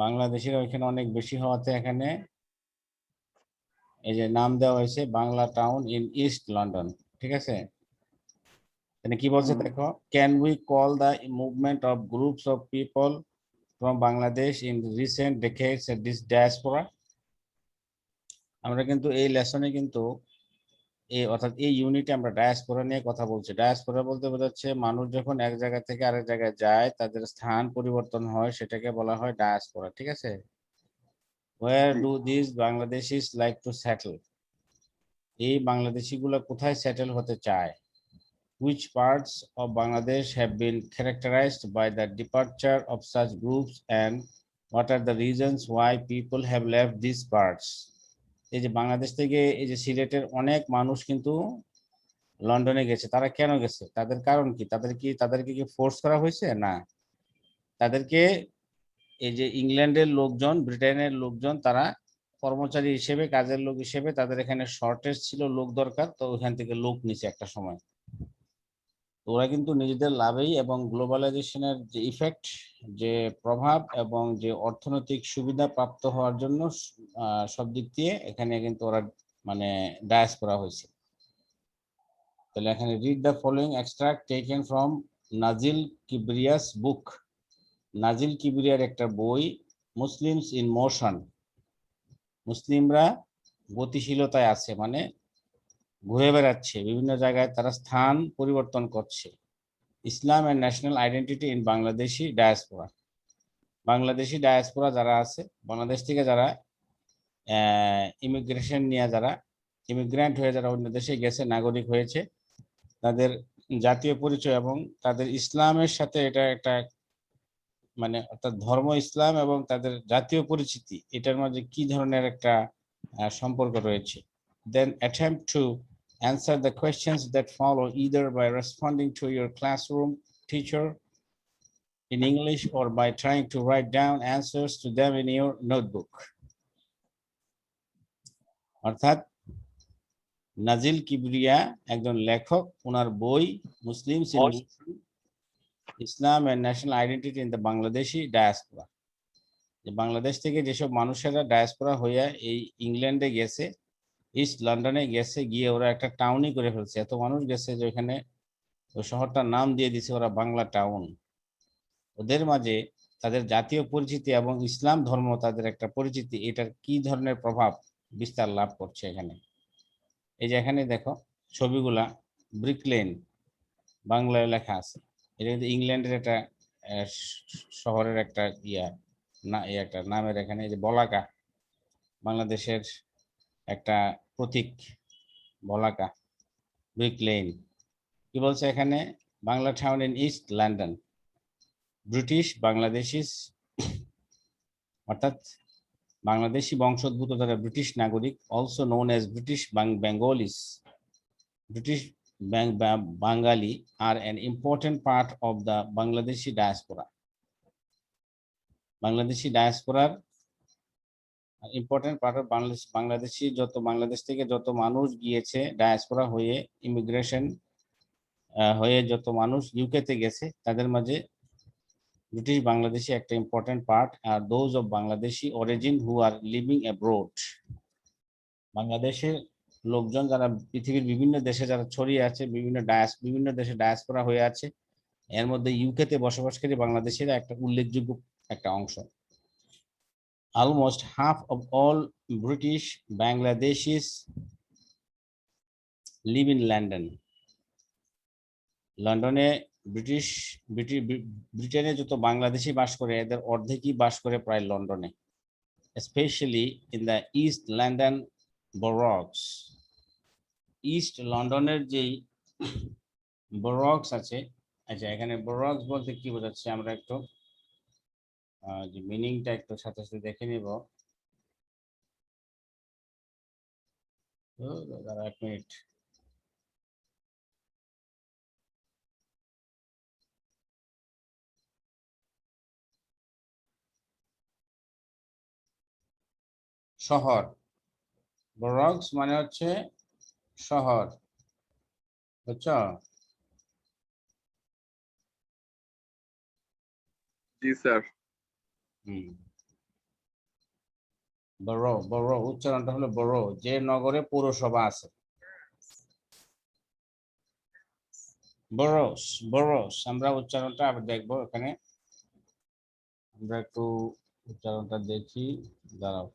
বাংলাদেশিরা ওইখানে অনেক বেশি হওয়াতে এখানে এই যে নাম দেওয়া হয়েছে Bangla town in east London. ঠিক আছে, এখানে কি বলছে দেখো, can we call the movement of groups of people from Bangladesh in recent decades this diaspora. আমরা কিন্তু এই লেসনে কিন্তু এই অর্থাৎ এই ইউনিটে আমরা ডায়াসপোরা নিয়ে কথা বলছি। ডায়াসপোরা বলতে বোঝাচ্ছে মানুষ যখন এক জায়গা থেকে আরেক জায়গায় যায়, তাদের স্থান পরিবর্তন হয়, সেটাকে বলা হয় ডায়াসপোরা। ঠিক আছে, where do this বাংলাদেশিস like to settle, এই বাংলাদেশি গুলো কোথায় সেটেল হতে চায়। Which parts of Bangladesh have been characterized by the departure of such groups, and what are the reasons why people have left these parts? এই যে বাংলাদেশ থেকে এই যে সিলেটের অনেক মানুষ কিন্তু লন্ডনে গেছে, তারা কেন গেছে, তাদের কারণ কি, তাদেরকে কি ফোর্স করা হয়েছে? না, তাদেরকে এই যে ইংল্যান্ডের লোকজন, ব্রিটেনের লোকজন, তারা কর্মচারী হিসেবে, কাজের লোক হিসেবে, তাদের এখানে শর্টেজ ছিল, লোক দরকার, তো ওখান থেকে লোক নিছে একটা সময়। ওরা কিন্তু নিজেদের লাভেই এবং গ্লোবালাইজেশনের যে ইফেক্ট, যে প্রভাব এবং যে অর্থনৈতিক সুবিধা প্রাপ্ত হওয়ার জন্য সব দিক দিয়ে এখানে কিন্তু ওরা মানে ডায়াসপোরা হয়েছে। তাহলে এখানে read the following extract taken from নাজিল কিবরিয়াস বুক। নাজিল কিবরিয়ার একটা বই, মুসলিমস ইন মোশন, মুসলিমরা গতিশীলতায় আছে, মানে ঘুরে বেড়াচ্ছে বিভিন্ন জায়গায়, তারা স্থান পরিবর্তন করছে। Islam and national identity in Bangladeshi diaspora, Bangladeshi diaspora যারা আছে, বাংলাদেশ থেকে যারা ইমিগ্রেশন নিয়ে, যারা ইমিগ্রেন্ট হয়ে যারা অন্য দেশে গেছে, নাগরিক হয়েছে, তাদের জাতীয় পরিচয় এবং তাদের ইসলামের সাথে এটা একটা মানে অর্থাৎ ধর্ম ইসলাম এবং তাদের জাতীয় পরিচিতি, এটার মাঝে কি ধরনের একটা সম্পর্ক রয়েছে। দেন attempt to answer the questions that follow either by responding to your classroom teacher in English or by trying to write down answers to them in your notebook. অর্থাৎ নাজিল কিবরিয়া একজন লেখক, ওনার বই Muslims in Islam and national identity in the Bangladeshi diaspora, যে বাংলাদেশ থেকে যেসব মানুষেরা ডায়াসপোরা হইয়া এই ইংল্যান্ডে গেছে, ইস্ট লন্ডনে গেছে, গিয়ে ওরা একটা টাউনই করে ফেলছে, এত মানুষ গেছে যে ওখানে ওই শহরটার নাম দিয়ে দিছে ওরা বাংলা টাউন। ওদের মাঝে তাদের জাতীয় পরিচিতি এবং ইসলাম ধর্ম তাদের একটা পরিচিতি, এটার কি ধরনের প্রভাব বিস্তার লাভ করছে এখানে। এই যে এখানে দেখো ছবিগুলা, ব্রিক লেন বাংলায় লেখা আছে, এটা কিন্তু ইংল্যান্ডের একটা শহরের একটা না, একটা নামের, এখানে এই যে বলাকা, বাংলাদেশের একটা প্রতীক বলাকা, ব্রিক লেন। কি বলছে এখানে, Bangla town in east London, British Bangladeshis, অর্থাৎ বাংলাদেশি বংশোদ্ভূত যারা ব্রিটিশ নাগরিক, also known as British Bengalis, British Bangali আর an important part of the Bangladeshi diaspora, Bangladeshi ডায়াসপোরার ইম্পর্টেন্ট পার্ট অফ বাংলাদেশি যত বাংলাদেশ থেকে যত মানুষ গিয়েছে ডায়াসপোরা হয়ে, ইমিগ্রেশন হয়ে যত মানুষ ইউকেতে গেছে, তাদের মাঝে ব্রিটিশ বাংলাদেশি একটা ইম্পর্টেন্ট পার্ট, আর those of Bangladeshi origin who are living abroad, বাংলাদেশের লোকজন যারা পৃথিবীর বিভিন্ন দেশে যারা ছড়িয়ে আছে, বিভিন্ন দেশে ডায়াসপোরা হয়ে আছে, এর মধ্যে ইউকেতে বসবাসকারী বাংলাদেশিরা একটা উল্লেখযোগ্য একটা অংশ। Almost half of all British Bangladeshis live in London. লন্ডনে ব্রিটেনে যত বাংলাদেশি বাস করে, এদের অর্ধেকই বাস করে প্রায় লন্ডনে, specially in the east London boroughs. East লন্ডনের যেই বরগস আছে, আচ্ছা এখানে বরগস বলতে কি বোঝাচ্ছে আমরা একটু যে মিনিংটা একটু সাথে সাথে দেখে নিব। দাঁড়া এক মিনিট। শহর, বরগস মানে হচ্ছে শহর, বুঝছো? জি স্যার। বড় বড় উচ্চারণটা হলো বড়, যে নগরে পৌরসভা আছে। বরোস বরোস, আমরা উচ্চারণটা আবার দেখবো এখানে। আমরা একটু উচ্চারণটা দেখি, দাঁড়াও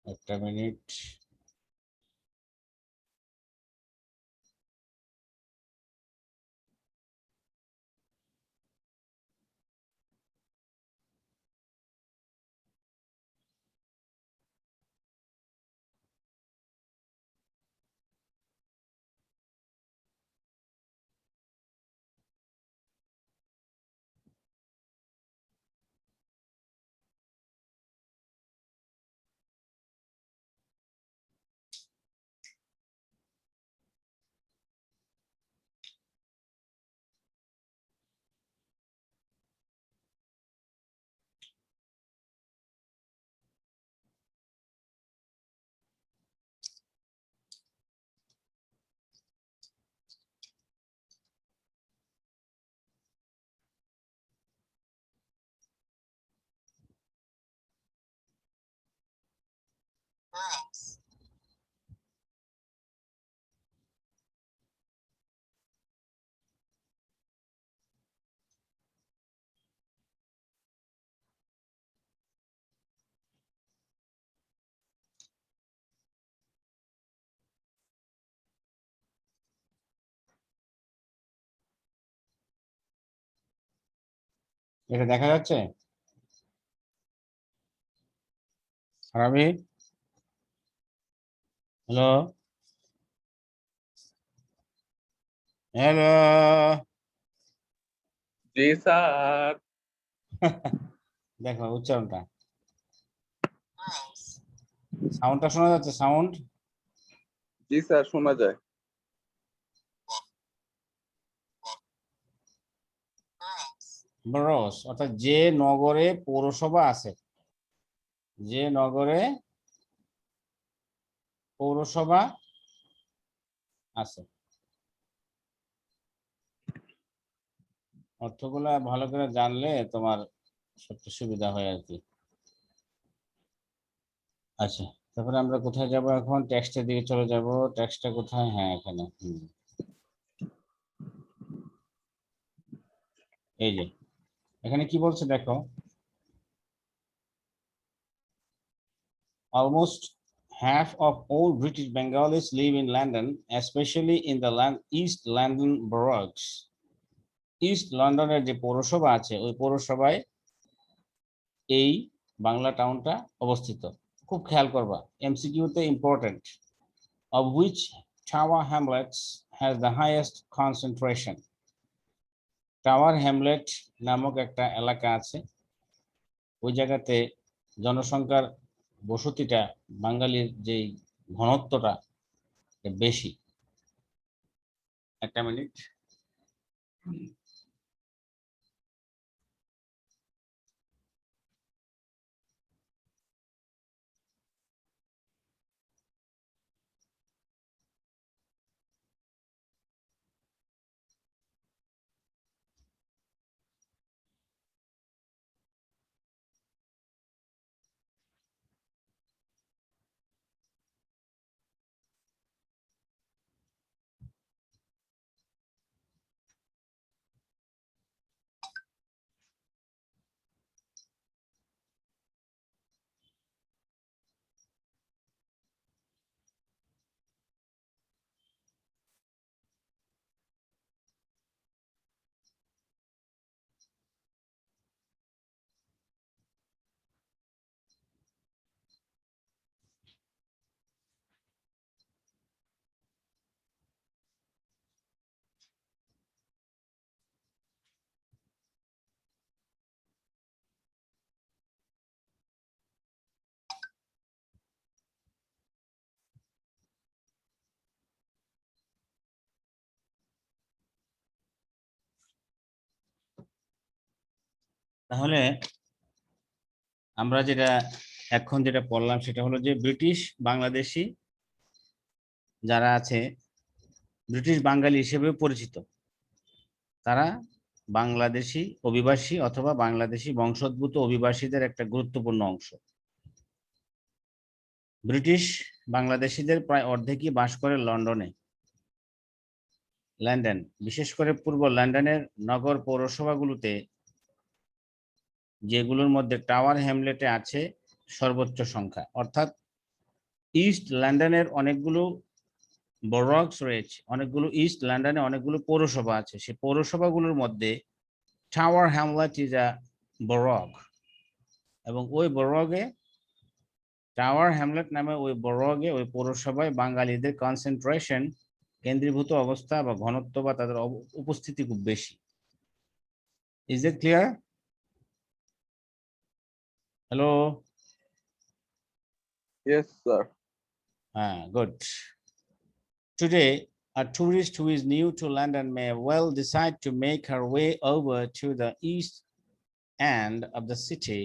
একটা মিনিট। এটা দেখা যাচ্ছে Rabi? Hello hello. Ji sir. দেখো উচ্চারণটা, সাউন্ডটা শোনা যাচ্ছে? সাউন্ড জি স্যার, শোনা যায়। বরস, অর্থাৎ যে নগরে পৌরসভা আছে, যে নগরে পৌরসভা আছে। অর্থগুলা ভালো করে জানলে তোমার সবচেয়ে সুবিধা হয় আর কি। আচ্ছা, তারপরে আমরা কোথায় যাব এখন? টেক্সটের দিকে চলে যাব। টেক্সটটা কোথায়? হ্যাঁ এখানে। এই যে এখানে কি বলছে দেখো, almost half of all British Bengalis live in London, especially in the East London boroughs. East লন্ডনের যে পৌরসভা আছে, ওই পৌরসভায় এই বাংলা টাউনটা অবস্থিত। খুব খেয়াল করবা, এমসিকিউতে important. of which Tower Hamlets has the highest concentration. Tower Hamlet নামক একটা এলাকা আছে, ওই জায়গাতে জনসংখ্যার বসতিটা, বাঙালির যে ঘনত্বটা বেশি। একটা মিনিট। তাহলে আমরা এখন যেটা পড়লাম সেটা হলো যে ব্রিটিশ বাংলাদেশি যারা আছে, ব্রিটিশ বাঙালি হিসেবে পরিচিত, তারা বাংলাদেশি অভিবাসী অথবা বাংলাদেশি বংশোদ্ভূত অভিবাসীদের একটা গুরুত্বপূর্ণ অংশ। ব্রিটিশ বাংলাদেশিদের প্রায় অর্ধেকই বাস করে লন্ডনে। লন্ডন, বিশেষ করে পূর্ব লন্ডনের নগর পৌরসভাগুলোতে, যেগুলোর মধ্যে টাওয়ার হ্যামলেটে আছে সর্বোচ্চ সংখ্যা। অর্থাৎ ইস্ট লন্ডনের অনেকগুলো বরগস রয়েছে, অনেকগুলো ইস্ট লন্ডনে অনেকগুলো পৌরসভা আছে। সেই পৌরসভাগুলোর মধ্যে টাওয়ার হ্যামলেট ইজ আ বরগ, এবং ওই বরগে, টাওয়ার হ্যামলেট নামে ওই বরগে, ওই পৌরসভায় বাঙালিদের কনসেন্ট্রেশন, কেন্দ্রীভূত অবস্থা বা ঘনত্ব বা তাদের উপস্থিতি খুব বেশি। Is it clear? Hello? Yes, sir. Good. Today, a tourist who is new to London may well decide to make her way over to the east end of the city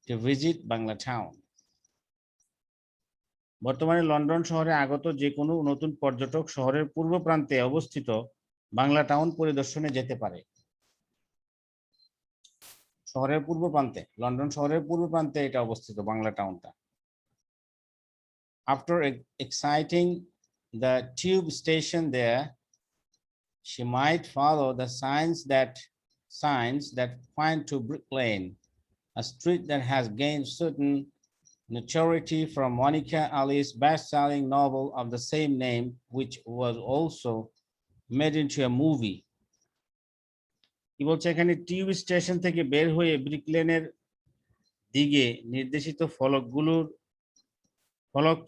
to visit Bangla Town. বর্তমানে London শহরে আগত যে কোনো নতুন পর্যটক শহরের পূর্ব প্রান্তে অবস্থিত বাংলা টাউন পরিদর্শনে যেতে পারে। শহরের পূর্ব প্রান্তে, লন্ডন শহরের পূর্ব প্রান্তে এটা অবস্থিত, Bangla টাউনটা। After exiting the tube station there, she might follow the signs that point to Brick Lane, a street that has gained certain notoriety from Monica Ali's best-selling novel of the same name, which was also made into a movie. কি বলছে এখানে, tube station থেকে বের হয়ে brick লেনের দিকে নির্দেশিত ফলক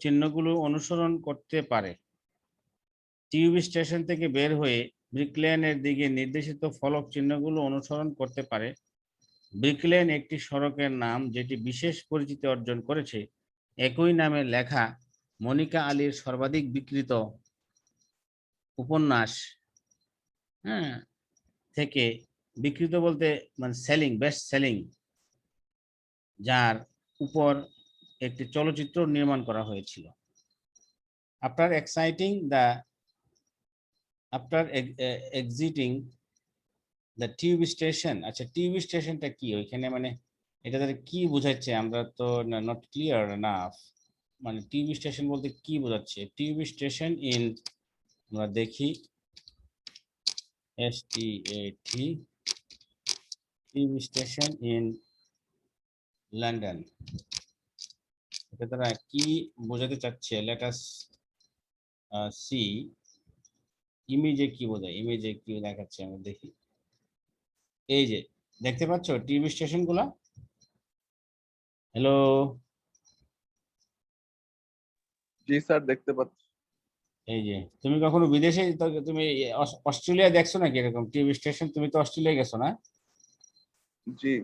চিহ্নগুলো অনুসরণ করতে পারে। টিউব স্টেশন থেকে বের হয়ে ব্রিক লেনের দিকে নির্দেশিত ফলক চিহ্নগুলো অনুসরণ করতে পারে। ব্রিক লেন একটি সড়কের নাম যেটি বিশেষ পরিচিতি অর্জন করেছে। একই নামে লেখা মনিকা আলীর সর্বাধিক বিক্রিত উপন্যাস, থেকে, বিক্রিত বলতে মানে সেলিং, বেস্ট সেলিং, যার উপর একটি চলচ্চিত্র নির্মাণ করা হয়েছিল। After exiting the tube station, আচ্ছা টিউব স্টেশনটা কি ওইখানে, মানে এটা তাহলে কি বোঝাচ্ছে, আমরা তো নট ক্লিয়ার এনাফ। মানে টিউব স্টেশন বলতে কি বোঝাচ্ছে? টিউব স্টেশন ইন, আমরা দেখি, STAT, tube station in London, এটা তারা কি বোঝাতে চাচ্ছে? লেট আস সি ইমেজে কি বোঝায়, ইমেজে কি দেখাচ্ছে আমরা দেখি। এই যে দেখতে পাচ্ছ টিউব স্টেশন গুলা? হ্যালো? জি স্যার, দেখতে পাচ্ছি। এই যে তুমি কখনো বিদেশে, তুমি অস্ট্রেলিয়া দেখছো নাকি এরকম টিউব স্টেশন? তুমি তো অস্ট্রেলিয়া গেছো না? জি।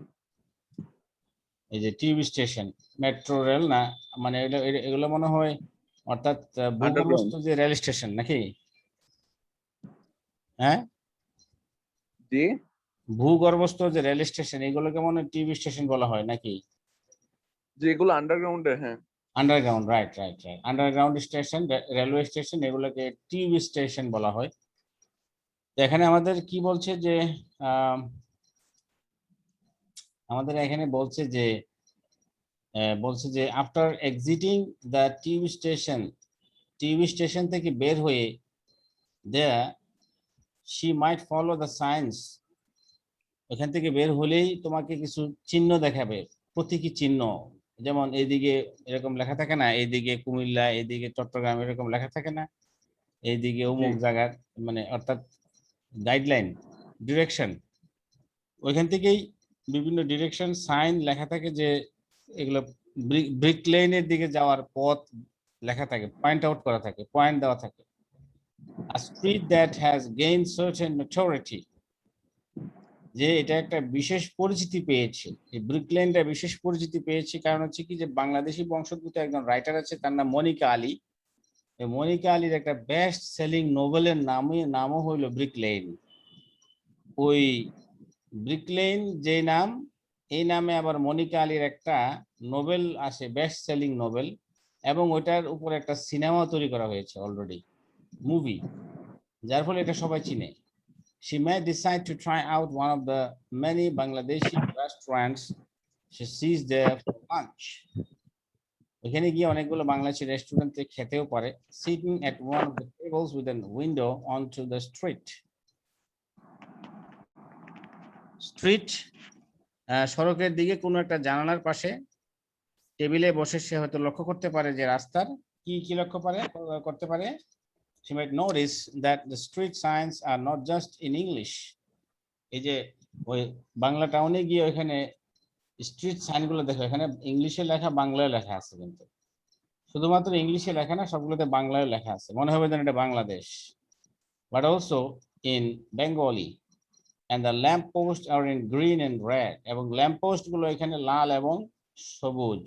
এই যে টিউব স্টেশন, মেট্রো রেল না, মানে এগুলো মনে হয় অর্থাৎ ভূগর্ভস্থ আন্ডারগ্রাউন্ড। যে রেল স্টেশন নাকি? হ্যাঁ, জি। ভূগর্ভস্থ যে রেল স্টেশন, এগুলোকে মনে হয় টিউব স্টেশন বলা হয় নাকি? যেগুলো আন্ডারগ্রাউন্ডে, হ্যাঁ। Underground, right right right, underground station, railway station, এগুলোকে টিউব স্টেশন বলা হয়। তো এখানে আমাদের কি বলছে যে আমাদের এখানে বলছে যে after exciting the tube station থেকে বের হয়ে দেয়া, she might follow the science, এখান থেকে বের হলেই তোমাকে কিছু চিহ্ন দেখাবে, প্রতীকী চিহ্ন। যেমন এইদিকে এরকম লেখা থাকে না, এইদিকে কুমিল্লা, এইদিকে চট্টগ্রাম, এরকম লেখা থাকে না, এইদিকে অমুক জায়গার, মানে অর্থাৎ গাইডলাইন, ডিরেকশন, ওইখান থেকেই বিভিন্ন ডিরেকশন সাইন লেখা থাকে, যে এগুলো ব্রিক লেনের দিকে যাওয়ার পথ লেখা থাকে, পয়েন্ট আউট করা থাকে, পয়েন্ট দেওয়া থাকে। A street that has gained certain notoriety, যে এটা একটা বিশেষ পরিচিতি পেয়েছে, এই ব্রিক লেনটা বিশেষ পরিচিতি পেয়েছে কারণ হচ্ছে কি, যে বাংলাদেশি বংশোদ্ভূত একজন রাইটার আছে, তার নাম মনিকা আলী। মনিকা আলীর একটা বেস্ট সেলিং নোবেলের নামও হইল ব্রিক লেন। ওই ব্রিক লেন যে নাম, এই নামে আবার মনিকা আলীর একটা নোবেল আছে, বেস্ট সেলিং নোবেল, এবং ওইটার উপর একটা সিনেমা তৈরি করা হয়েছে অলরেডি, মুভি, যার ফলে এটা সবাই চিনে। She may decide to try out one of the many Bangladeshi restaurants she sees there for lunch. ওখানে গিয়ে অনেকগুলো বাংলাদেশি রেস্টুরেন্টে খেতেও পারে। Sitting at one of the tables with an window onto the street. Street সড়কের দিকে কোনো একটা জানালার পাশে টেবিলে বসে সে হয়তো লক্ষ্য করতে পারে যে রাস্তার কি লক্ষ্য করতে পারে। She might notice that the street signs are not just in English. এই যে ওই বাংলা টাউনে গিয়ে ওখানে স্ট্রিট সাইনগুলো দেখো, এখানে ইংলিশে লেখা বাংলায় লেখা আছে, কিন্তু শুধুমাত্র ইংলিশে লেখা না, সবগুলোতে বাংলায় লেখা আছে, মনে হবে যেন এটা Bangladesh. But also in Bengali, and the lamp posts are in green and red, এবং ল্যাম্প পোস্ট গুলো এখানে লাল এবং সবুজ।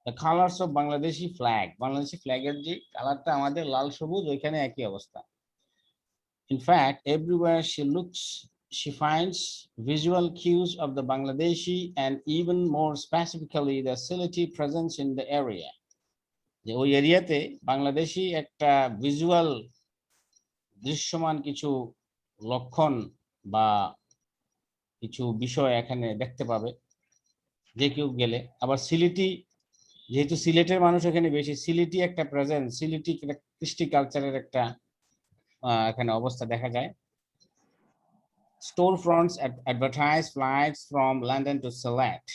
The colors of Bangladeshi flag, Bangladeshi ফ্ল্যাগের যে কালারটা আমাদের লাল সবুজ, ওইখানে একই অবস্থা। In fact, everywhere she looks, she finds visual cues of the Bangladeshi and even more specifically the Sylheti presence in the area. যে ওই এরিয়াতে বাংলাদেশি একটা ভিজুয়াল দৃশ্যমান কিছু লক্ষণ বা কিছু বিষয় এখানে দেখতে পাবে যে কেউ গেলে। আবার সিলেটি, যেহেতু সিলেটের মানুষ এখানে বেশি, সিলেটি একটা প্রেজেন্স, সিলেটি কৃষ্টি কালচারের একটা এখানে অবস্থা দেখা যায়। Storefronts advertise flights from London to Sylhet.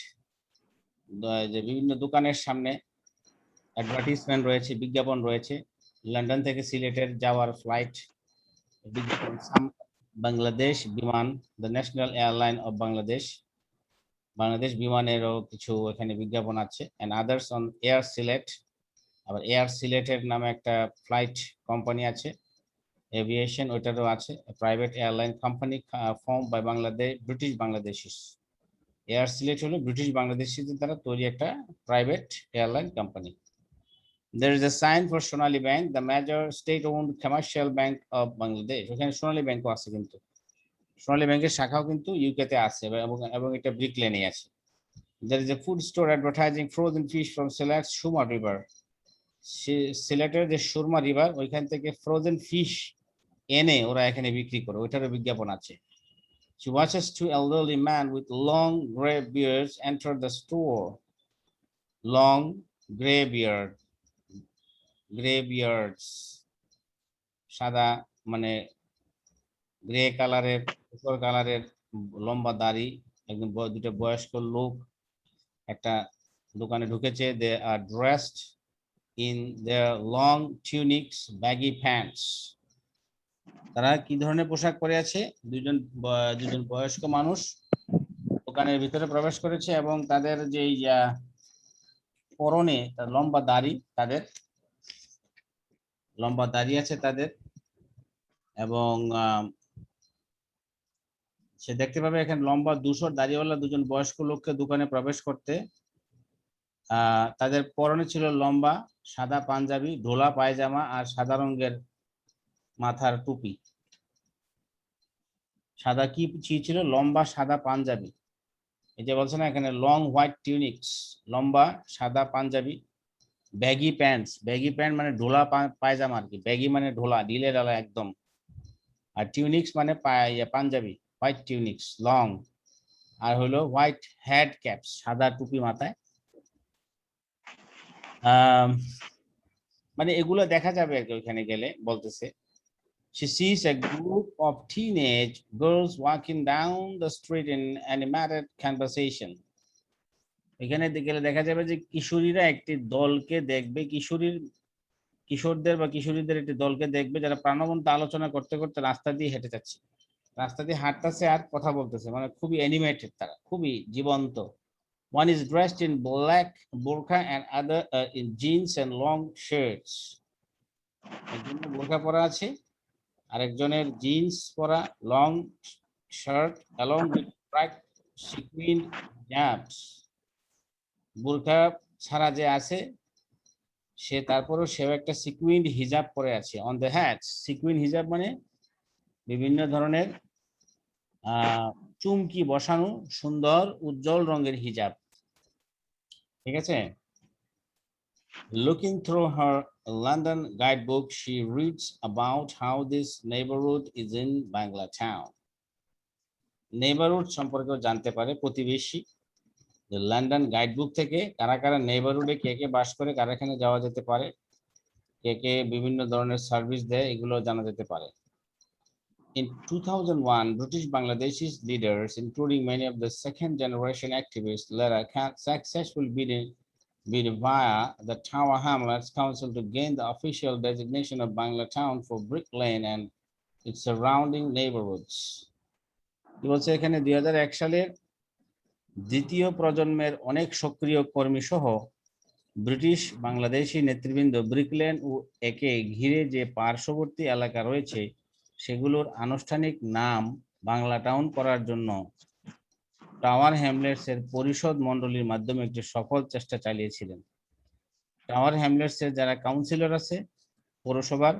যে বিভিন্ন দোকানের সামনে অ্যাডভার্টাইজমেন্ট রয়েছে, বিজ্ঞাপন রয়েছে, লন্ডন থেকে সিলেটের যাওয়ার ফ্লাইট বিজ্ঞাপন। Bangladesh Biman, the national airline of Bangladesh, Bangladesh বিমানেরও কিছু এখানে বিজ্ঞাপন আছে। and others on Air Silet, আবার এয়ার সিলেটের নামে একটা ফ্লাইট কোম্পানি আছে, এভিয়েশন, ওইটারও আছে, private airline company form by Bangladesh British Bangladeshis. Air Sylhet হলো ব্রিটিশ বাংলাদেশিদের দ্বারা তৈরি একটা private airline company. There is a sign for Sonali Bank, the major state-owned commercial bank of Bangladesh. ওখানে সোনালী ব্যাংকও আছে, কিন্তু সোনালী ব্যাংকের শাখাও কিন্তু ইউকে তে আছে এবং এটা ব্রিক লেনে আছে। There is a food store advertising frozen fish from Silet's Shuma River. সিলেটের যে সুরমা রিভার, ওইখান থেকে ফ্রোজেন ফিশ এনে ওরা এখানে বিক্রি করে, ওইটারও বিজ্ঞাপন আছে। She watches two elderly men with long gray beards enter the store. Long gray beards, সাদা মানে গ্রে কালারের, কালারের লম্বা দাড়ি, একদম দুটো বয়স্ক লোক একটা দোকানে ঢুকেছে। They are dressed in their long tunics, baggy pants. তারা কি ধরনের পোশাক পরে আছে? দুজন বয়স্ক মানুষ দোকানের ভিতরে প্রবেশ করেছে এবং তাদের যে পরনে লম্বা দাড়ি, তাদের লম্বা দাড়ি আছে তাদের, এবং সে দেখতে পাবে এখানে লম্বা ধূসর দাড়িওয়ালা দুজন বয়স্ক লোককে দোকানে প্রবেশ করতে। তাদের পরনে ছিল লম্বা সাদা পাঞ্জাবি, ঢোলা পায়জামা আর সাদা রঙের মাথার টুপি। সাদা কি ছিল? লম্বা সাদা পাঞ্জাবি। এই যে বলছে না এখানে লং হোয়াইট টিউনিক্স, লম্বা সাদা পাঞ্জাবি। ব্যাগি প্যান্টস, ব্যাগি প্যান্ট মানে ঢোলা পায়জামা আর কি, ব্যাগি মানে ঢোলা, ঢিলে ঢালা একদম, আর টিউনিক্স মানে পাঞ্জাবি, হোয়াইট টিউনিক্স লং, আর হলো হোয়াইট হেড ক্যাপস, সাদা টুপি মাথায়। মানে এগুলো দেখা যাবে আর কি ওইখানে গেলে, বলতেছে। She sees a group of teenage girls walking down the street in animated conversation. এখানে গেলে দেখা যাবে যে কিশোরীরা একটি দলকে দেখবে, কিশোরদের বা কিশোরীদের একটি দলকে দেখবে যারা প্রাণবন্ত আলোচনা করতে করতে রাস্তা দিয়ে হেঁটে যাচ্ছে, রাস্তা দিয়ে হাঁটতেছে আর কথা বলতেছে, মানে খুবই অ্যানিমেটেড, তারা খুবই জীবন্ত। One is dressed in black burqa and other in jeans and long shirts. একজনের বোরকা পরা আছে, আরেকজনের জিন্স পরা, long shirt along with bright sequined hijabs. বোরকা ছাড়া যে আছে সে, তারপরও সেও একটা সিকুইন্ড হিজাব পরে আছে। অন দ্য হ্যাড, সিকুইন্ড হিজাব মানে বিভিন্ন ধরনের চুমকি বসানো সুন্দর উজ্জ্বল রঙের হিজাব, ঠিক আছে। Looking through her London guidebook, she reads about how this neighborhood is in Bangla town. Neighbourhood সম্পর্কেও জানতে পারে, প্রতিবেশী। যে লন্ডন গাইডবুক থেকে কারা কারা নেইবারহুডে কে কে বাস করে, কারা এখানে যাওয়া যেতে পারে, কে কে বিভিন্ন ধরনের সার্ভিস দেয়, এগুলো জানা যেতে পারে। In 2001, British Bangladeshi leaders, including many of the second generation activists, led a successful bid via the Tower Hamlets Council to gain the official designation of Bangla Town for Brick Lane and its surrounding neighborhoods. কি বলছে এখানে 2001 সালের দ্বিতীয় প্রজন্মের অনেক সক্রিয় কর্মী সহ ব্রিটিশ বাংলাদেশি নেতৃবৃন্দ ব্রিকলেন ও একে ঘিরে যে পার্শ্ববর্তী এলাকা রয়েছে সেগুলোর আনুষ্ঠানিক নাম বাংলা টাউন করার জন্য টাওয়ার হ্যামলেটস এর পরিষদ মণ্ডলীর মাধ্যমে একটি সফল চেষ্টা চালিয়েছিলেন। টাওয়ার হ্যামলেটস এর যারা কাউন্সিলর আছে পৌরসভার,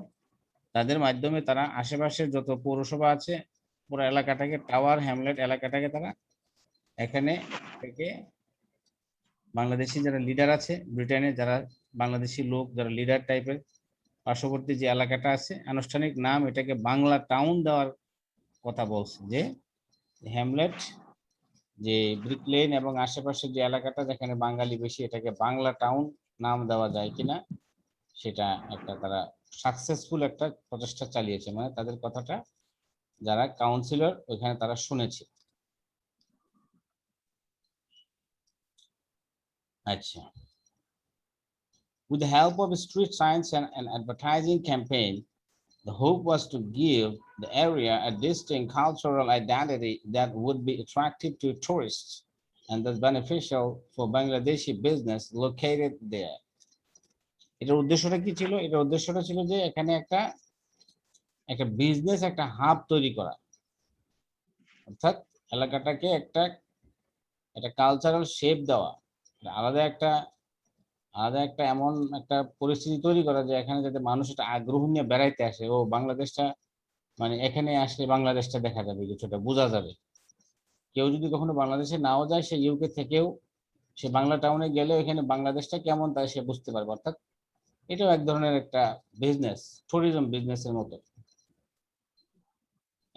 তাদের মাধ্যমে তারা আশেপাশের যত পৌরসভা আছে পুরো এলাকাটাকে, টাওয়ার হ্যামলেট এলাকাটাকে তারা এখানে থেকে বাংলাদেশি যারা লিডার আছে, ব্রিটেনে যারা বাংলাদেশি লোক যারা লিডার টাইপের, পার্শ্ববর্তী যে এলাকাটা আছে আনুষ্ঠানিক নাম এটাকে বাংলা টাউন দেওয়ার কথা বলছে, যে হ্যামলেট, যে ব্রিক লেন এবং আশেপাশের যে এলাকাটা যেখানে বাঙালি বেশি এটাকে বাংলা টাউন নাম দেওয়া যায় কিনা সেটা একটা তারা সাকসেসফুল একটা প্রচেষ্টা চালিয়েছে, মানে তাদের কথাটা যারা কাউন্সিলর ওইখানে তারা শুনেছে। আচ্ছা, with the help of a street signs and an advertising campaign, the hope was to give the area a distinct cultural identity that would be attractive to tourists and thus beneficial for Bangladeshi business located there. এটার উদ্দেশ্যটা কি ছিল? এটার উদ্দেশ্যটা ছিল যে এখানে একটা একটা বিজনেস একটা হাব তৈরি করা, অর্থাৎ এলাকাটাকে একটা কালচারাল শেপ দেওয়া, আলাদা একটা এমন একটা পরিস্থিতি তৈরি করা যে এখানে যাতে মানুষ একটা আগ্রহ নিয়ে বেড়াইতে আসে, ও বাংলাদেশটা মানে এখানে আসলে বাংলাদেশটা দেখা যাবে, কিছুটা বোঝা যাবে। কেউ যদি কখনো বাংলাদেশে নাও যায়, সে ইউকে থেকেও সে বাংলা টাউনে গেলে এখানে বাংলাদেশটা কেমন তাই সে বুঝতে পারবে। অর্থাৎ এটাও এক ধরনের একটা বিজনেস, ট্যুরিজম বিজনেসের মতো।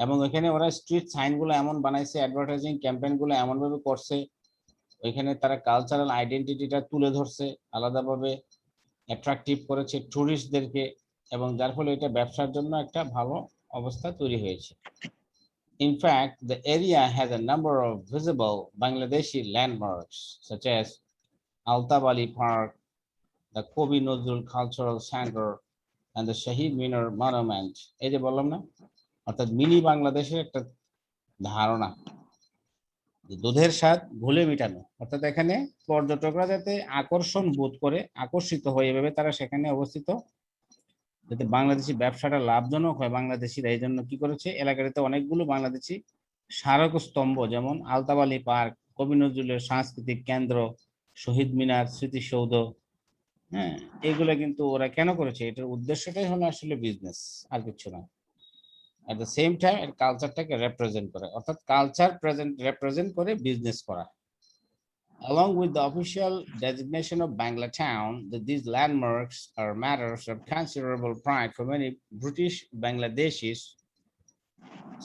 এবং এখানে ওরা স্ট্রিট সাইন গুলো এমন বানাইছে, অ্যাডভার্টাইজিং ক্যাম্পেইন গুলো এমন ভাবে করছে, ওইখানে তারা কালচারাল আইডেন্টিটিটা তুলে ধরছে, আলাদাভাবে অ্যাট্রাকটিভ করেছে টুরিস্টদেরকে, এবং যার ফলে এটা ব্যবসার জন্য একটা ভালো অবস্থা তৈরি হয়েছে। In fact, the area has a number of visible Bangladeshi landmarks such as Altab Ali Park, the Kobi Nozul Cultural Center, and the Shahid Minar Monument. এই যে বললাম না, অর্থাৎ মিনি বাংলাদেশের একটা ধারণা, দুধের স্বাদ ঘুলে মিটানো, অর্থাৎ এখানে পর্যটকরা যাতে আকর্ষণ বোধ করে, আকর্ষিত হয়ে এভাবে তারা সেখানে অবস্থিত, যাতে বাংলাদেশি ব্যবসাটা লাভজনক হয় বাংলাদেশিরা, এই জন্য কি করেছে এলাকাটাতে অনেকগুলো বাংলাদেশি স্মারক স্তম্ভ, যেমন আলতাব আলী পার্ক, কবি নজরুলের সাংস্কৃতিক কেন্দ্র, শহীদ মিনার, স্মৃতিসৌধ, হ্যাঁ, এগুলো কিন্তু ওরা কেন করেছে, এটার উদ্দেশ্যটাই হলো আসলে বিজনেস, আর কিছু না। at the same time এর কালচারটাকে রিপ্রেজেন্ট করে, অর্থাৎ কালচার রিপ্রেজেন্ট করে বিজনেস করা। Along with the official designation of Bangla Town, these landmarks are matters of considerable pride for many British Bangladeshis,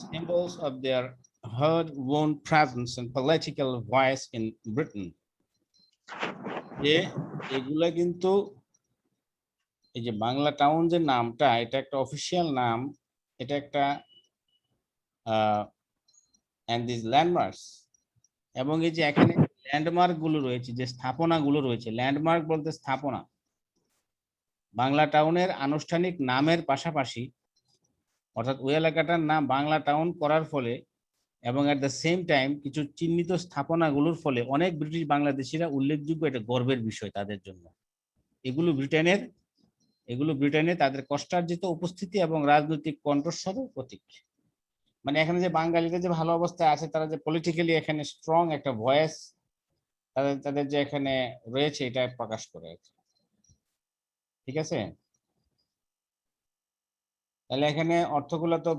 symbols of their hard-won presence and political voice in Britain. যে এগুলা কিন্তু এই যে Bangla town যে নামটা, এটা একটা অফিসিয়াল নাম, এটা একটা and these landmarks, এবং এই যে এখানে ল্যান্ডমার্ক গুলো রয়েছে, যে স্থাপনা গুলো রয়েছে, ল্যান্ডমার্ক বলতে স্থাপনা, বাংলা টাউনের আনুষ্ঠানিক নামের পাশাপাশি, অর্থাৎ ওই এলাকাটার নাম বাংলা টাউন করার ফলে এবং এট দ্য সেম টাইম কিছু চিহ্নিত স্থাপনাগুলোর ফলে অনেক ব্রিটিশ বাংলাদেশিরা উল্লেখযোগ্য, এটা গর্বের বিষয় তাদের জন্য। এগুলো ব্রিটেনে তাদের কষ্টার্জিত উপস্থিতি এবং রাজনৈতিক কণ্ঠস্বরের প্রতীক। মানে এখানে যে বাঙালিরা যে ভালো অবস্থায় আছে, তারা যে পলিটিক্যালি এখানে স্ট্রং একটা ভয়েস তাদের যে এখানে রয়েছে, এটা প্রকাশ করে। ঠিক আছে, তাহলে এখানে অর্থগুলো তো